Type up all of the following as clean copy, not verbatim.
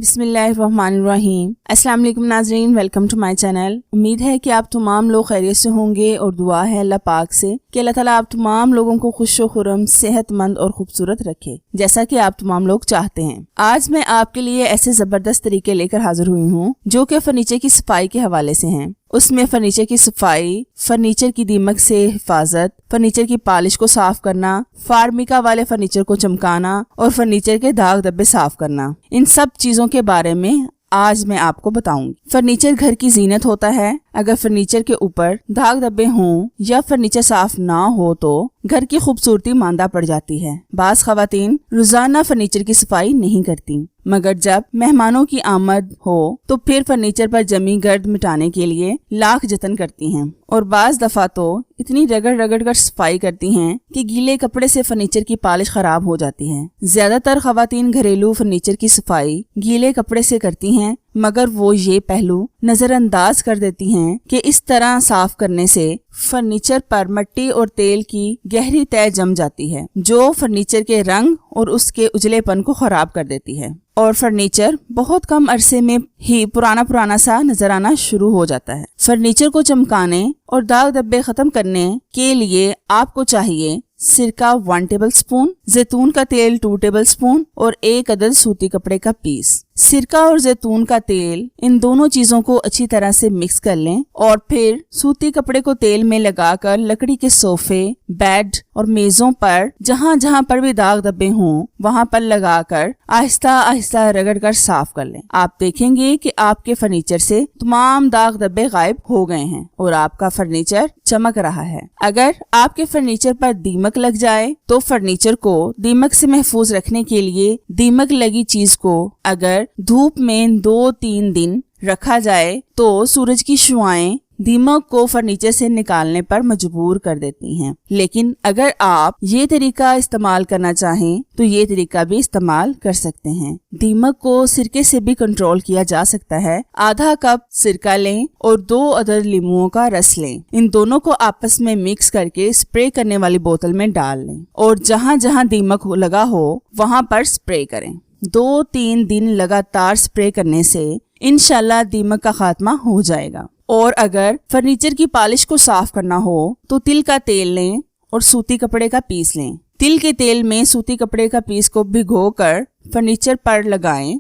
बिस्मिल्लाहिर्रहमानिर्रहीम। अस्सलाम वालेकुम नाज़रीन, वेलकम टू माय चैनल। उम्मीद है कि आप तमाम लोग खैरियत से होंगे और दुआ है अल्लाह पाक से कि अल्लाह ताला आप तमाम लोगों को खुश खुरम, सेहतमंद और खूबसूरत रखे, जैसा कि आप तमाम लोग चाहते हैं। आज मैं आपके लिए ऐसे जबरदस्त तरीके लेकर हाजिर हुई हूँ जो कि फर्नीचर की सफाई के हवाले से हैं। उसमें फर्नीचर की सफाई, फर्नीचर की दीमक से हिफाजत, फर्नीचर की पॉलिश को साफ करना, फार्मिका वाले फर्नीचर को चमकाना और फर्नीचर के दाग धब्बे साफ करना, इन सब चीजों के बारे में आज मैं आपको बताऊंगी। फर्नीचर घर की जीनत होता है। अगर फर्नीचर के ऊपर दाग धब्बे हों या फर्नीचर साफ ना हो तो घर की खूबसूरती मांदा पड़ जाती है। बाज़ ख़वातीन रोजाना फर्नीचर की सफाई नहीं करती, मगर जब मेहमानों की आमद हो तो फिर फर्नीचर पर जमी गर्द मिटाने के लिए लाख जतन करती हैं और बाज़ दफा तो इतनी रगड़ रगड़ कर सफाई करती हैं कि गीले कपड़े से फर्नीचर की पॉलिश खराब हो जाती है। ज्यादातर ख़वातीन घरेलू फर्नीचर की सफाई गीले कपड़े से करती हैं, मगर वो ये पहलू नजरअंदाज कर देती हैं कि इस तरह साफ करने से फर्नीचर पर मिट्टी और तेल की गहरी तह जम जाती है जो फर्नीचर के रंग और उसके उजलेपन को खराब कर देती है और फर्नीचर बहुत कम अरसे में ही पुराना सा नजर आना शुरू हो जाता है। फर्नीचर को चमकाने और दाग धब्बे खत्म करने के लिए आपको चाहिए सिरका 1 टेबल स्पून, जैतून का तेल 2 टेबल स्पून और 1 अदद सूती कपड़े का पीस। सिरका और जैतून का तेल, इन दोनों चीजों को अच्छी तरह से मिक्स कर लें और फिर सूती कपड़े को तेल में लगाकर लकड़ी के सोफे, बेड और मेजों पर जहां जहां पर भी दाग धब्बे हों वहां पर लगाकर आहिस्ता आहिस्ता रगड़ कर साफ कर लें। आप देखेंगे कि आपके फर्नीचर से तमाम दाग धब्बे गायब हो गए हैं और आपका फर्नीचर चमक रहा है। अगर आपके फर्नीचर पर दीमक लग जाए तो फर्नीचर को दीमक से महफूज रखने के लिए दीमक लगी चीज को अगर धूप में 2-3 दिन रखा जाए तो सूरज की शुआएं दीमक को फर्नीचर से निकालने पर मजबूर कर देती हैं। लेकिन अगर आप ये तरीका इस्तेमाल करना चाहें तो ये तरीका भी इस्तेमाल कर सकते हैं। दीमक को सिरके से भी कंट्रोल किया जा सकता है। आधा कप सिरका लें और 2 अदद लींबुओं का रस लें। इन दोनों को आपस में मिक्स करके स्प्रे करने वाली बोतल में डाल लें और जहां जहां दीमक लगा हो वहां पर स्प्रे करें। 2-3 दिन लगातार स्प्रे करने से इंशाल्लाह दीमक का खात्मा हो जाएगा। और अगर फर्नीचर की पॉलिश को साफ करना हो तो तिल का तेल लें और सूती कपड़े का पीस लें। तिल के तेल में सूती कपड़े का पीस को भिगोकर फर्नीचर पर लगाएं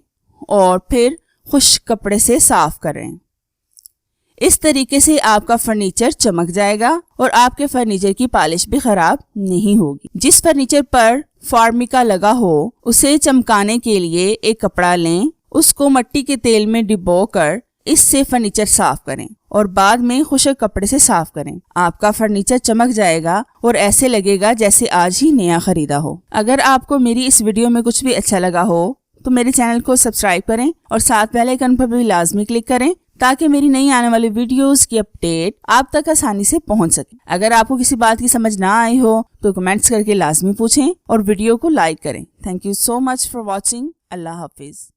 और फिर खुश्क कपड़े से साफ करें। इस तरीके से आपका फर्नीचर चमक जाएगा और आपके फर्नीचर की पॉलिश भी खराब नहीं होगी। जिस फर्नीचर पर फार्मिका लगा हो उसे चमकाने के लिए एक कपड़ा लें, उसको मिट्टी के तेल में डुबोकर इससे फर्नीचर साफ करें और बाद में खुश्क कपड़े से साफ करें। आपका फर्नीचर चमक जाएगा और ऐसे लगेगा जैसे आज ही नया खरीदा हो। अगर आपको मेरी इस वीडियो में कुछ भी अच्छा लगा हो तो मेरे चैनल को सब्सक्राइब करें और साथ बेल आइकन पर भी लाजमी क्लिक करें ताकि मेरी नई आने वाली वीडियोस की अपडेट आप तक आसानी से पहुंच सके। अगर आपको किसी बात की समझ ना आई हो तो कमेंट्स करके लाजमी पूछें और वीडियो को लाइक करें। Thank you so much for watching. Allah Hafiz.